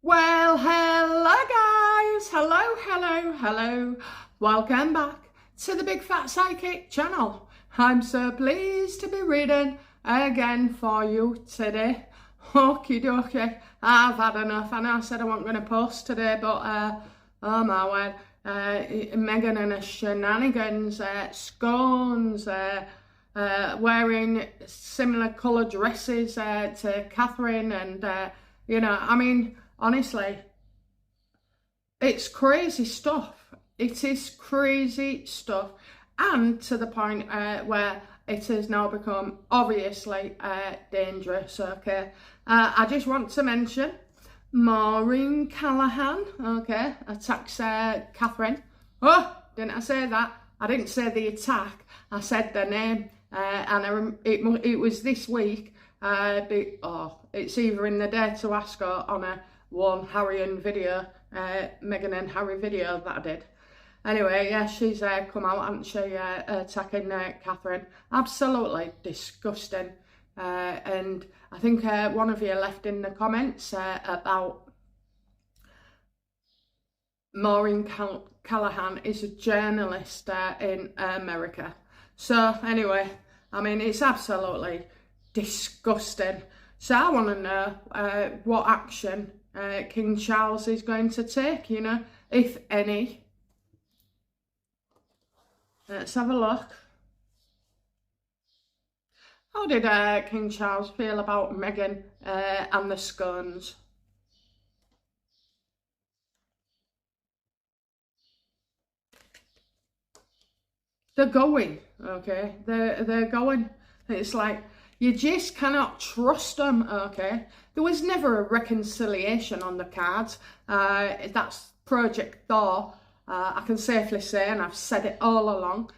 Well, hello guys, hello. Welcome back to the Big Fat Psychic channel. I'm so pleased to be reading again for you today. Okie dokie, I've had enough. I know I said I wasn't going to post today, but oh my word, Meghan and her shenanigans, scones, wearing similar coloured dresses to Catherine, and you know, I mean, honestly, it's crazy stuff. It is crazy stuff. And to the point where it has now become obviously dangerous, okay? I just want to mention Maureen Callahan, okay, attacks Catherine. Oh, didn't I say that? I didn't say the attack, I said the name. And it was this week. It's either in the Dare to Ask or on a one Harry and video, Meghan and Harry video that I did. Anyway, yeah, she's come out, hasn't she, attacking Catherine. Absolutely disgusting. And I think one of you left in the comments about Maureen Callahan is a journalist in America. So anyway, I mean, it's absolutely disgusting. So I want to know what action King Charles is going to take, you know, if any. Let's have a look. How did King Charles feel about Meghan and the scones? They're going, okay? They're going. It's like, you just cannot trust them, okay? There was never a reconciliation on the cards. That's Project Thor. I can safely say, and I've said it all along,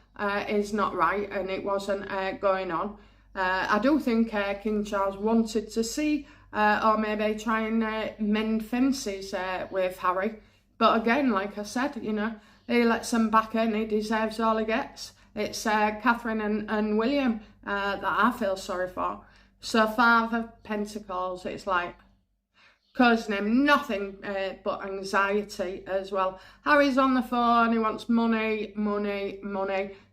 is not right, and it wasn't going on. I do think King Charles wanted to see, or maybe try and mend fences with Harry. But again, like I said, you know, he lets them back in, he deserves all he gets. It's Catherine and William that I feel sorry for. So Five of Pentacles, it's like causing him nothing but anxiety as well. Harry's on the phone, he wants money.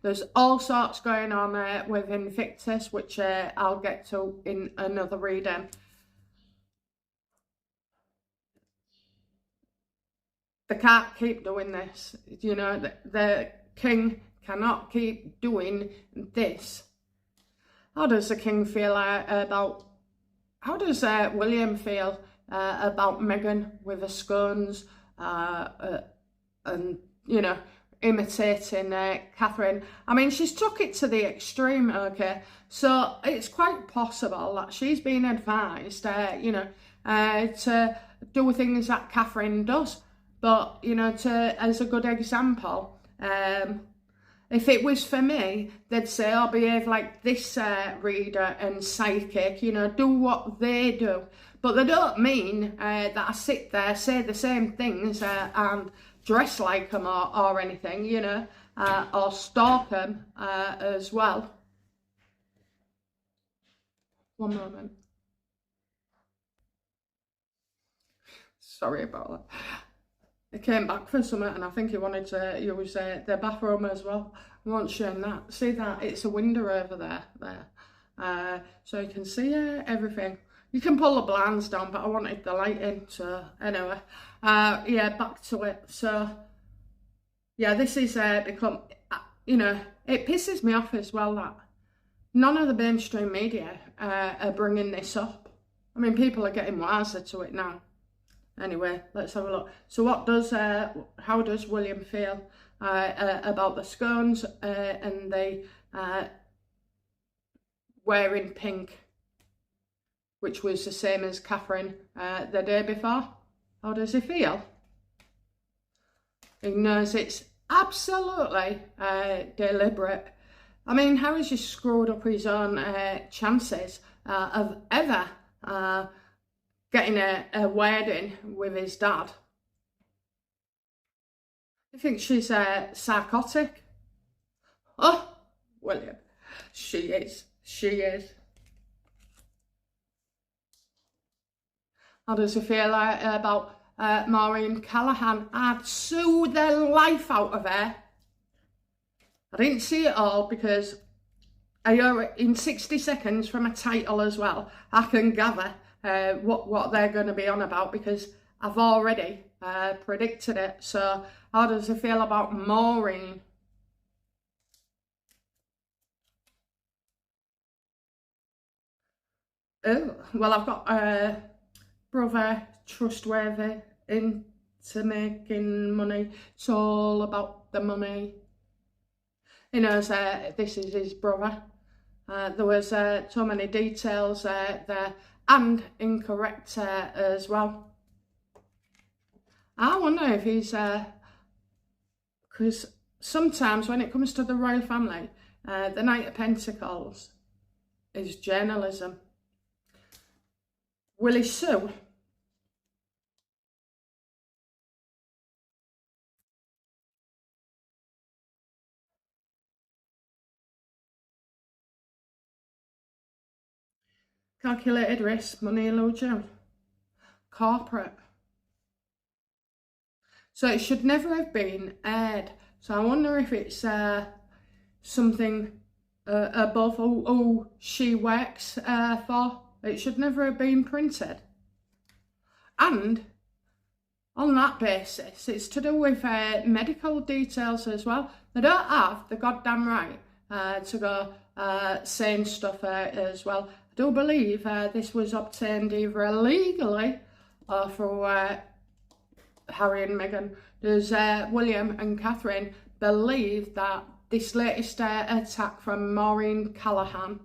There's all sorts going on with Invictus, which I'll get to in another reading. They can't keep doing this, you know, the king cannot keep doing this. How does the king feel about, how does William feel about Meghan with the scones and, you know, imitating Catherine? I mean, she's took it to the extreme, okay? So it's quite possible that she's been advised, you know, to do things that Catherine does. But, you know, as a good example, if it was for me, they'd say, oh, behave like this reader and psychic, you know, do what they do. But they don't mean that I sit there, say the same things and dress like them or anything, you know, or stalk them as well. One moment. Sorry about that. He came back for something, and I think he wanted to use the bathroom as well. I won't show that. See that? It's a window over there. So you can see everything. You can pull the blinds down, but I wanted the light in. So anyway, yeah, back to it. So yeah, this is become, you know, it pisses me off as well that none of the mainstream media are bringing this up. I mean, people are getting wiser to it now. Anyway, let's have a look. So how does William feel about the scones and the wearing pink, which was the same as Catherine the day before? How does he feel? He knows it's absolutely deliberate. I mean, how has he screwed up his own chances of ever getting a wedding with his dad? I think she's psychotic. Oh, William, she is. How does he feel about Maureen Callahan. I'd sue the life out of her. I didn't see it all because in 60 seconds from a title as well, I can gather what they're going to be on about because I've already predicted it. So how does it feel about Maureen? Oh, well, I've got brother trustworthy into making money. It's all about the money. He knows this is his brother. There was so many details there and incorrect as well. I wonder if he's, because sometimes when it comes to the royal family, the Knight of Pentacles is journalism. Will he sue? Calculated risk, money illusion, corporate. So it should never have been aired. So I wonder if it's something above who she works for. It should never have been printed. And on that basis, it's to do with medical details as well. They don't have the goddamn right to go saying stuff as well. I do believe this was obtained either illegally or through Harry and Meghan. Does William and Catherine believe that this latest attack from Maureen Callahan,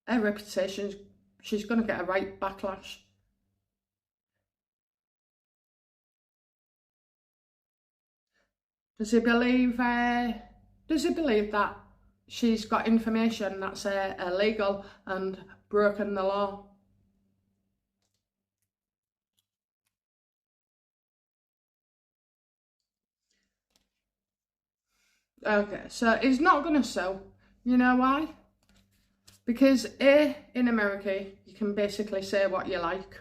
her reputation, she's going to get a right backlash. Does he believe that she's got information that's illegal and broken the law? Okay, so he's not going to sue. You know why? Because in America, you can basically say what you like.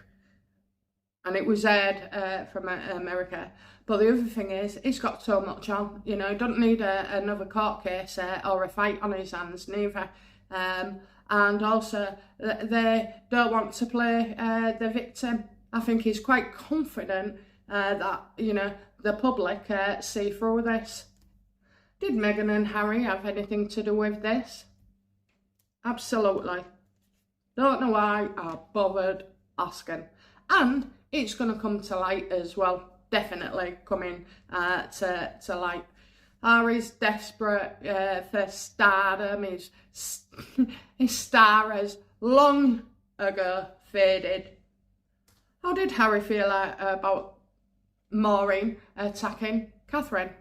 And it was aired from America. But the other thing is, he's got so much on. You know, he doesn't need another court case or a fight on his hands, neither. And also, they don't want to play the victim. I think he's quite confident that, you know, the public see through this. Did Meghan and Harry have anything to do with this? Absolutely. Don't know why I bothered asking. And it's going to come to light as well. Definitely coming to light. Harry's desperate for stardom. His star has long ago faded. How did Harry feel about Maureen attacking Catherine?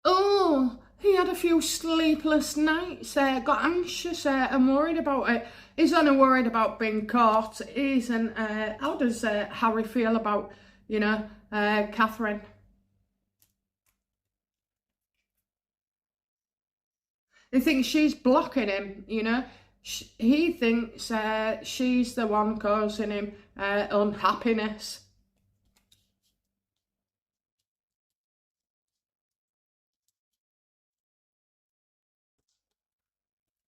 Oh, he had a few sleepless nights, got anxious and worried about it. He's only worried about being caught. How does Harry feel about, you know, Catherine? He thinks she's blocking him, you know. He thinks she's the one causing him unhappiness.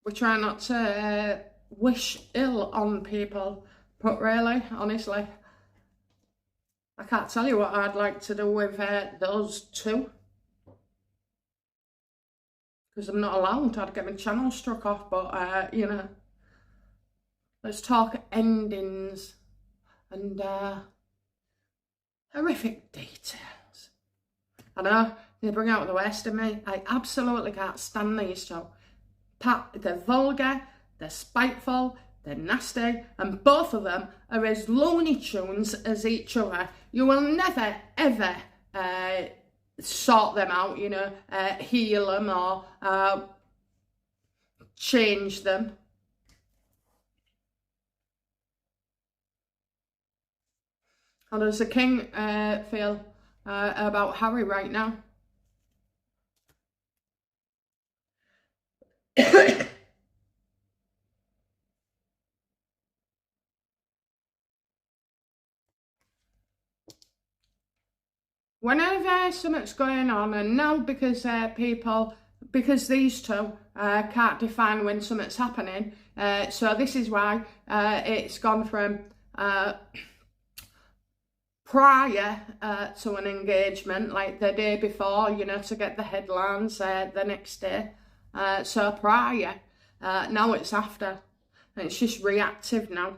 We try not to wish ill on people, but really, honestly, I can't tell you what I'd like to do with those two. Because I'm not allowed, I'd get my channel struck off, but, you know, let's talk endings and horrific details. I know, they bring out the worst of me. I absolutely can't stand these two. They're vulgar, they're spiteful, they're nasty, and both of them are as Looney Tunes as each other. You will never, ever sort them out, you know, heal them or change them. How does the king feel about Harry right now? Whenever something's going on, and now because because these two can't define when something's happening, so this is why it's gone from prior to an engagement, like the day before, you know, to get the headlines the next day. So prior, now it's after. It's just reactive now.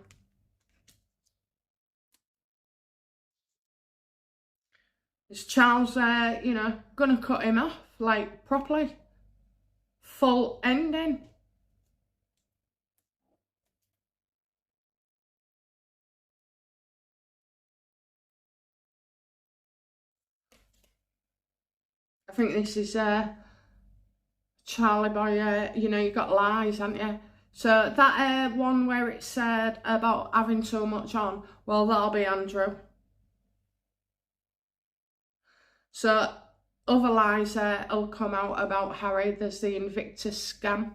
Is Charles, you know, gonna cut him off, like, properly? Full ending? I think this is Charlie boy, you know, you got lies, haven't you? So that one where it said about having so much on, well, that'll be Andrew. So other lies will come out about Harry. There's the Invictus scam.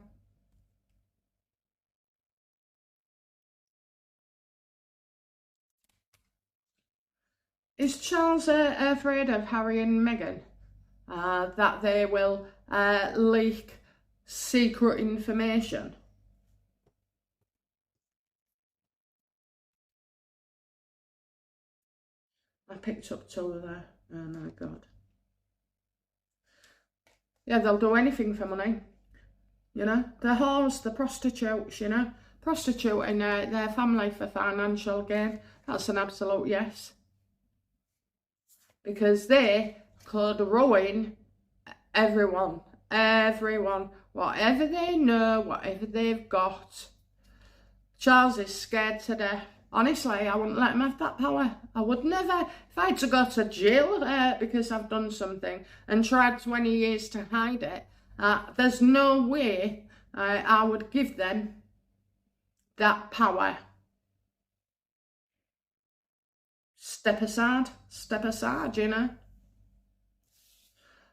Is Charles afraid of Harry and Meghan? That they will leak secret information? I picked up two there. Oh my God. Yeah, they'll do anything for money. You know, the whores, the prostitutes, you know, prostituting their family for financial gain. That's an absolute yes. Because they could ruin everyone, whatever they know, whatever they've got. Charles is scared to death. Honestly, I wouldn't let him have that power. I would never. If I had to go to jail because I've done something and tried 20 years to hide it, there's no way I would give them that power. Step aside, you know.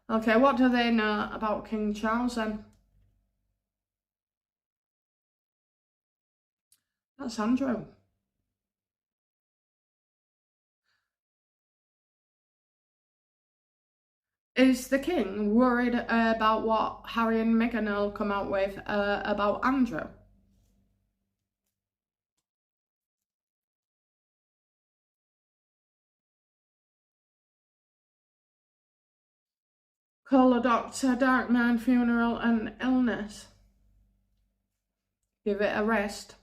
Okay, what do they know about King Charles then? That's Andrew. Is the king worried about what Harry and Meghan will come out with about Andrew? Call a doctor, dark man, funeral and illness. Give it a rest.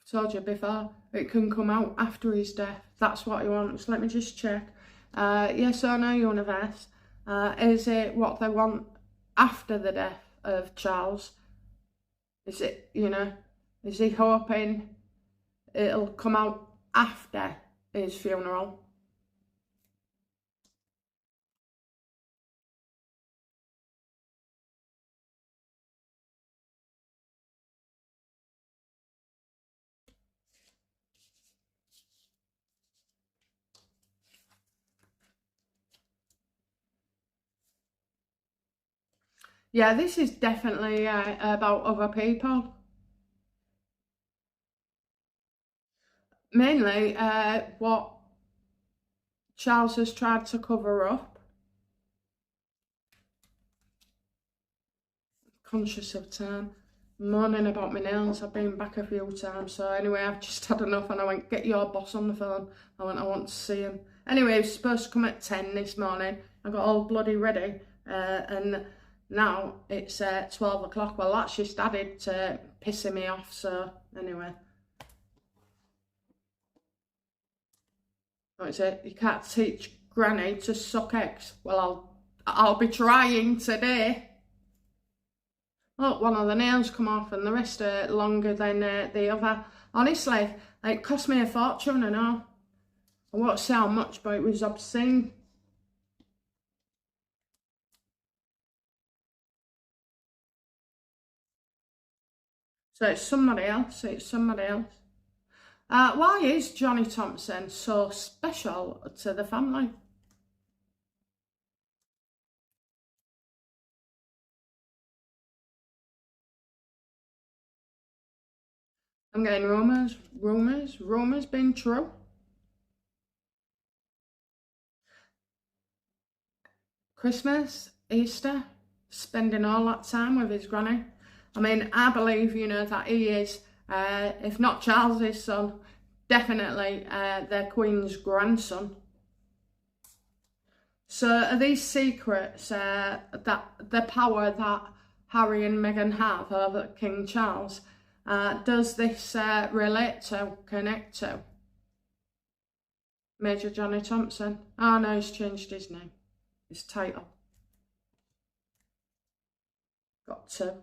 I've told you before, it can come out after his death. That's what he wants. Let me just check. Yes or no, universe. Is it what they want after the death of Charles? Is it, you know, is he hoping it'll come out after his funeral? Yeah, this is definitely about other people. Mainly what Charles has tried to cover up. Conscious of time. Moaning about my nails. I've been back a few times. So anyway, I've just had enough and I went, get your boss on the phone. I want to see him. Anyway, he was supposed to come at 10 this morning. I got all bloody ready. And now it's 12 o'clock. Well, that's just added to pissing me off. So anyway. What is it? You can't teach Granny to suck eggs. Well, I'll be trying today. Look, one of the nails come off and the rest are longer than the other. Honestly, it cost me a fortune, I know. I won't say how much, but it was obscene. So it's somebody else, why is Johnny Thompson so special to the family? I'm getting rumours being true. Christmas, Easter, spending all that time with his granny. I mean, I believe, you know, that he is, if not Charles's son, definitely their Queen's grandson. So are these secrets, that the power that Harry and Meghan have over King Charles, does this relate to, connect to Major Johnny Thompson? Oh no, he's changed his name, his title. Got to.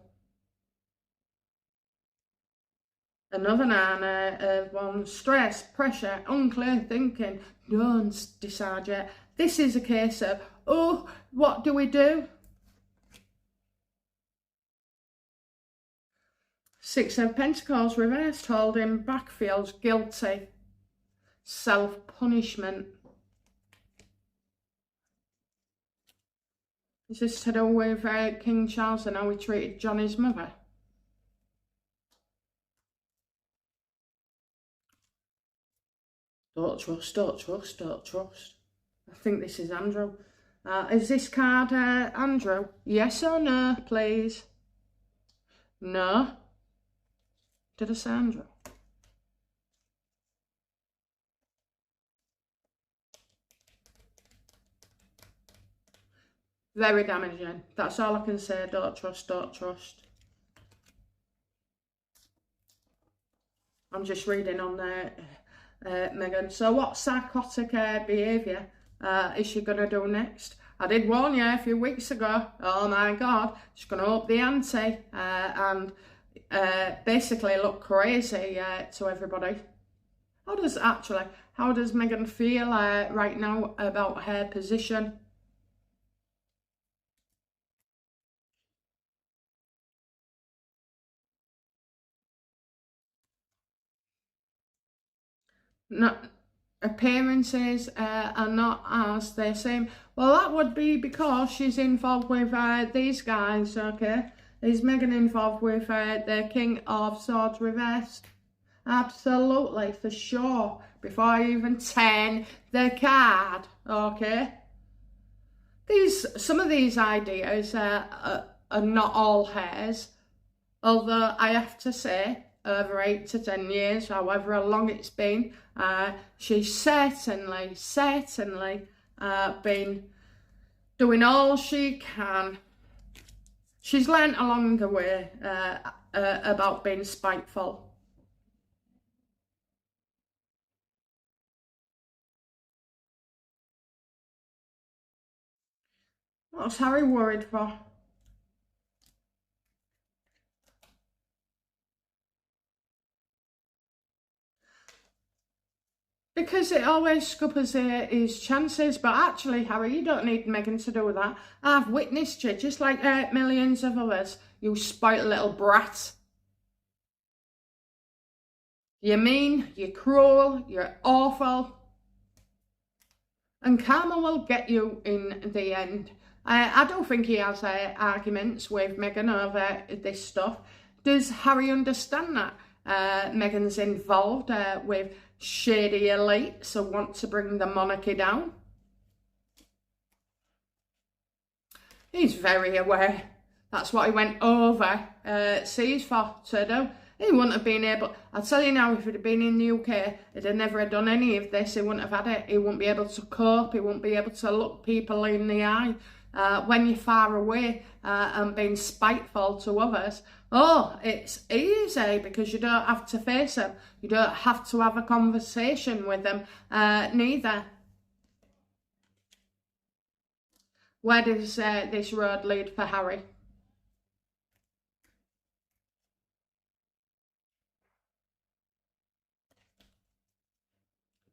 Another nana one, stress, pressure, unclear thinking, don't decide yet. This is a case of, oh, what do we do? Six of Pentacles reversed, holding back, feels guilty. Self-punishment. Is this to do with King Charles and how he treated Johnny's mother? Don't trust, don't trust, don't trust. I think this is Andrew. Is this card Andrew? Yes or no, please? No. Did I say Andrew? Very damaging. That's all I can say. Don't trust, don't trust. I'm just reading on there, Meghan. So what psychotic behaviour is she going to do next? I did warn you a few weeks ago. Oh my God. She's going to up the ante and basically look crazy to everybody. How does Meghan feel right now about her position? Not appearances are not as they seem. Well, that would be because she's involved with these guys, okay? Is Meghan involved with the King of Swords reversed? Absolutely, for sure. Before I even turn the card, okay? Some of these ideas are not all hers, although I have to say, over 8 to 10 years, however long it's been, she's certainly been doing all she can. She's learnt along the way about being spiteful. What's Harry worried for? Because it always scuppers his chances. But actually, Harry, you don't need Meghan to do that. I've witnessed you, just like millions of others. You spoiled little brat. You're mean, you're cruel, you're awful. And karma will get you in the end. I don't think he has arguments with Meghan over this stuff. Does Harry understand that Meghan's involved with shady elites who want to bring the monarchy down? He's very aware. That's what he went over seas for to do. He wouldn't have been able, I'll tell you now, if he'd have been in the UK, he'd have never have done any of this. He wouldn't have had it. He wouldn't be able to cope. He wouldn't be able to look people in the eye. When you're far away and being spiteful to others, oh, it's easy because you don't have to face them. You don't have to have a conversation with them, neither. Where does this road lead for Harry?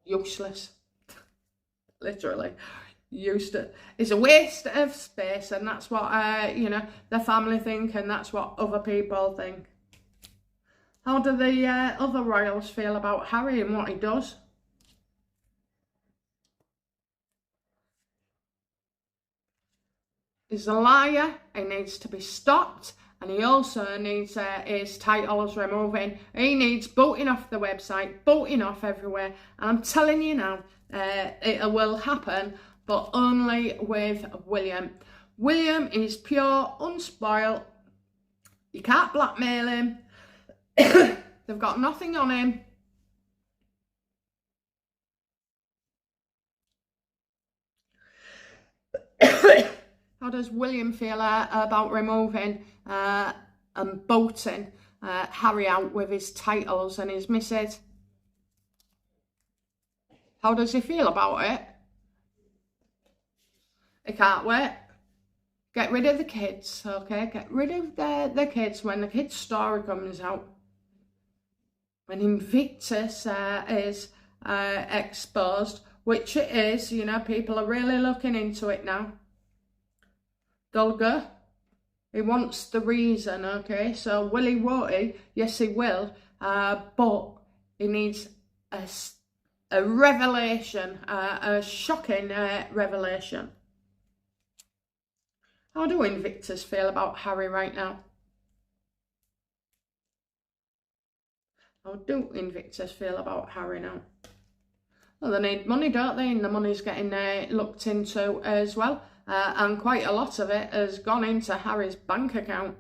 Useless. Literally. It's a waste of space, and that's what you know, the family think, and that's what other people think. How do the other royals feel about Harry and what he does? He's a liar. He needs to be stopped, and he also needs his titles removing. He needs booting off the website, booting off everywhere. And I'm telling you now, it will happen, but only with William. William is pure, unspoiled. You can't blackmail him. They've got nothing on him. How does William feel about removing and booting Harry out with his titles and his missus? How does he feel about it? He can't wait. Get rid of the kids, okay? Get rid of the kids when the kids' story comes out. When Invictus is exposed, which it is, you know, people are really looking into it now. They'll go. He wants the reason, okay? So will he, won't he? Yes, he will. But he needs a revelation, a shocking revelation. How do Invictus feel about Harry right now? How do Invictus feel about Harry now? Well, they need money, don't they? And the money's getting looked into as well. And quite a lot of it has gone into Harry's bank account.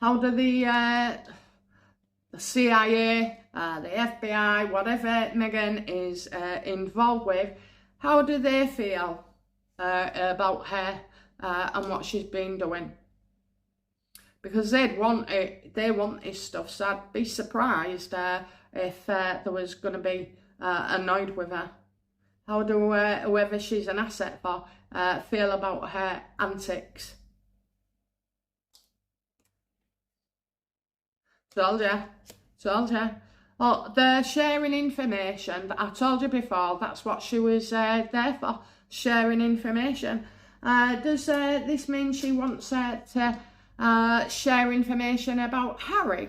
How do the CIA, the FBI, whatever Meghan is involved with, how do they feel about her and what she's been doing? Because they want this stuff, so I'd be surprised if there was going to be annoyed with her. How do whoever she's an asset for feel about her antics? Told you. Well, they're sharing information. I told you before, that's what she was there for, sharing information. Does this mean she wants to share information about Harry?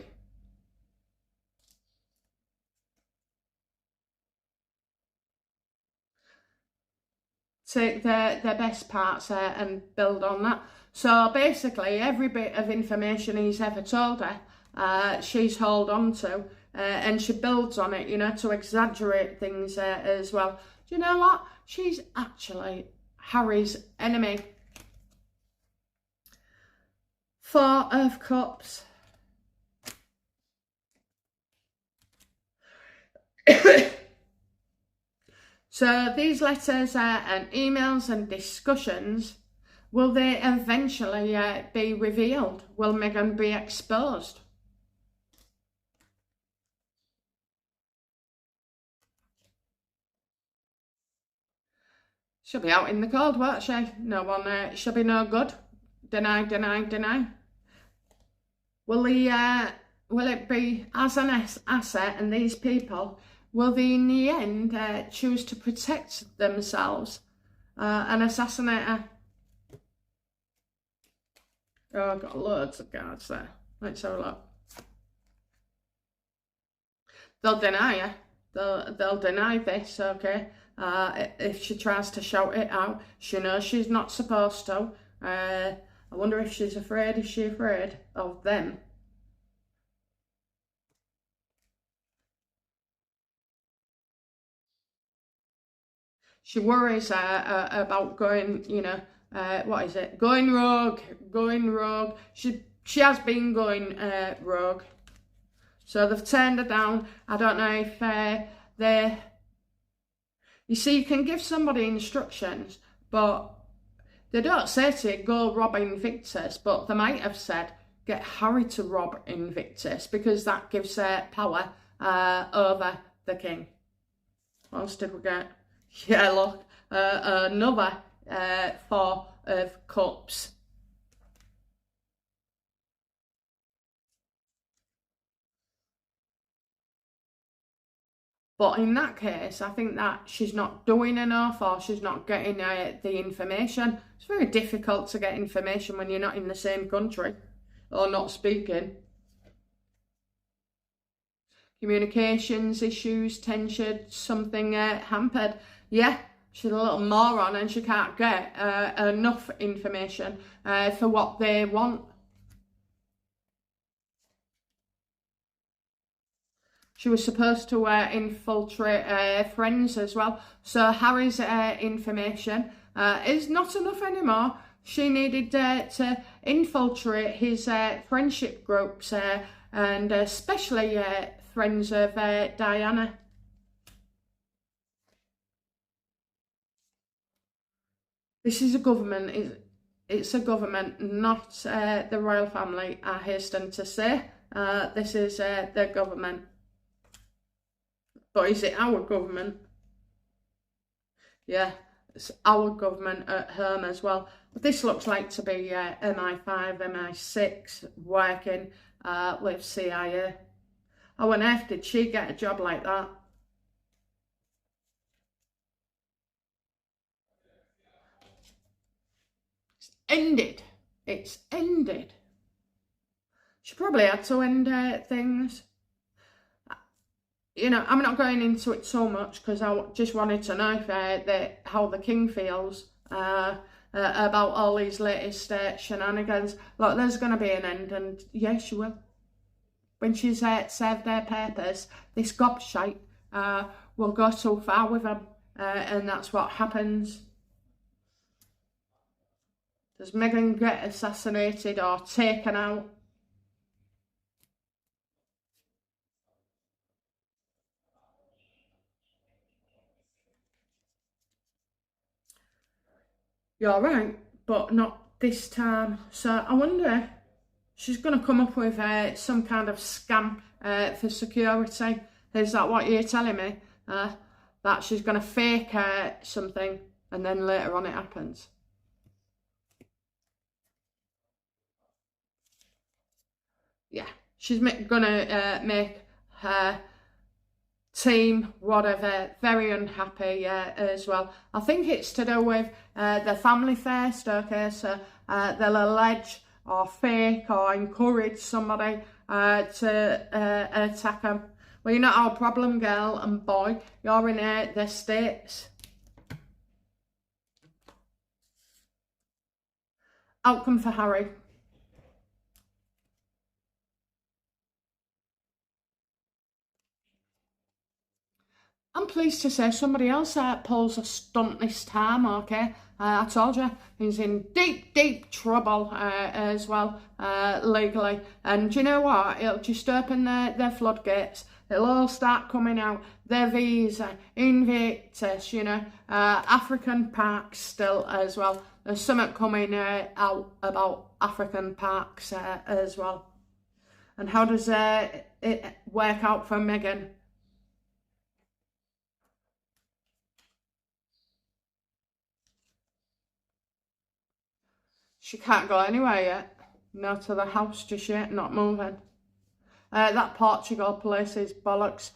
Take their best parts and build on that. So basically, every bit of information he's ever told her, she's held on to, and she builds on it, you know, to exaggerate things as well. Do you know what? She's actually Harry's enemy. Four of Cups. So these letters and emails and discussions, will they eventually be revealed? Will Meghan be exposed? She'll be out in the cold, won't she? No one, she'll be no good. Deny. Will it be as an asset, and these people, will they in the end choose to protect themselves and assassinate her? Oh, I've got loads of cards there. Let's have a look. They'll deny her. They'll deny this, okay? If she tries to shout it out, she knows she's not supposed to. I wonder if she's afraid. Is she afraid of them? She worries about going, you know, what is it? Going rogue. She has been going rogue. So they've turned her down. I don't know if they... You see, you can give somebody instructions, but they don't say to you, go rob Invictus, but they might have said, get Harry to rob Invictus, because that gives power over the king. What else did we get? Yeah, look, another Four of Cups. But in that case, I think that she's not doing enough, or she's not getting the information. It's very difficult to get information when you're not in the same country or not speaking. communications issues, tension, something hampered. Yeah, she's a little moron and she can't get enough information for what they want. She was supposed to infiltrate friends as well. So Harry's information is not enough anymore. She needed to infiltrate his friendship groups and especially friends of Diana. This is a government. It's a government, not the royal family, I hasten to say. This is the government. But is it our government? Yeah, it's our government at home as well. But this looks like to be MI5, MI6 working with CIA. How on earth did she get a job like that? It's ended. It's ended. She probably had to end things. You know, I'm not going into it so much because I just wanted to know if, how the king feels about all these latest shenanigans. Look, there's going to be an end, and yes, she will. When she's served their purpose, this gobshite will go too far with them, and that's what happens. Does Meghan get assassinated or taken out? You're right, but not this time. So I wonder, she's going to come up with some kind of scam for security. Is that what you're telling me? That she's going to fake something and then later on it happens? Yeah, she's going to make her team, whatever, very unhappy as well. I think it's to do with the family first, okay, so they'll allege or fake or encourage somebody to attack them. Well, you're not our problem, girl and boy, you're in the States. Outcome for Harry. I'm pleased to say somebody else pulls a stunt this time, okay? I told you, he's in deep, deep trouble as well, legally. And do you know what? It'll just open their floodgates. It'll all start coming out. Their visa, Invictus, you know, African parks still as well. There's something coming out about African parks as well. And how does it work out for Meghan? She can't go anywhere yet. No to the house just yet, not moving. That Portugal place is bollocks.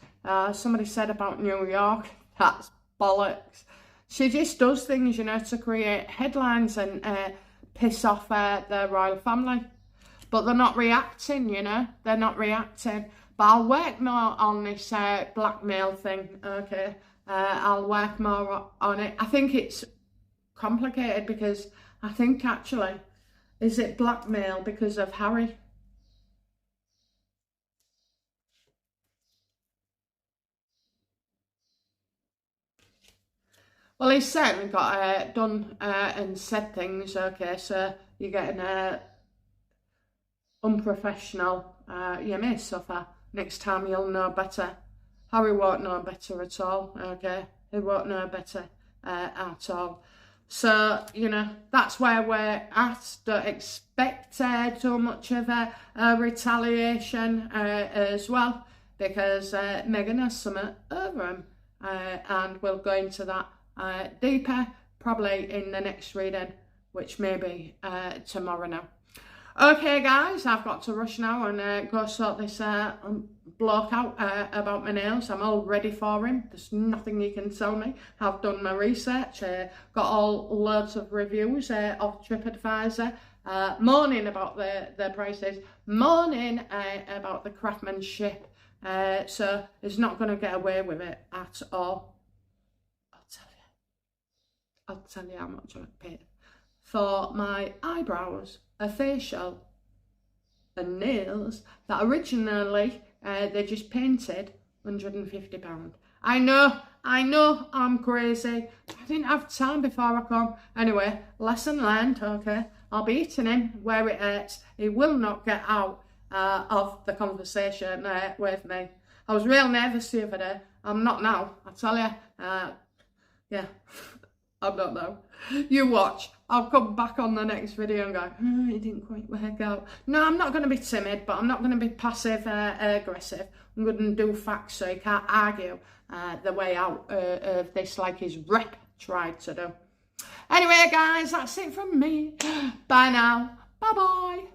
Somebody said about New York, that's bollocks. She just does things, you know, to create headlines and piss off the royal family. But they're not reacting, you know, they're not reacting. But I'll work more on this blackmail thing, okay? I'll work more on it. I think it's complicated because I think actually, is it blackmail because of Harry? Well, he's certainly got done and said things, okay, so you're getting unprofessional, you may suffer. Next time you'll know better. Harry won't know better at all, okay? He won't know better at all. So, you know, that's where we're at. Don't expect too much of a retaliation as well, because Meghan has something over him. And we'll go into that deeper, probably in the next reading, which may be tomorrow now. Okay, guys, I've got to rush now and go sort this bloke out about my nails. I'm all ready for him. There's nothing you can tell me. I've done my research, got all loads of reviews of TripAdvisor, moaning about the prices, moaning about the craftsmanship So he's not going to get away with it at all. I'll tell you how much I paid for my eyebrows, a facial and nails that originally they just painted £150. I know, I'm crazy. I didn't have time before I come. Anyway, lesson learned, okay? I'll be eating him where it hurts. He will not get out of the conversation with me. I was real nervous the other day. I'm not now, I tell you. Yeah, I'm not now. You watch. I'll come back on the next video and go, it didn't quite work out. No, I'm not going to be timid, but I'm not going to be passive aggressive. I'm going to do facts so you can't argue the way out of this like his rep tried to do. Anyway, guys, that's it from me. Bye now. Bye-bye.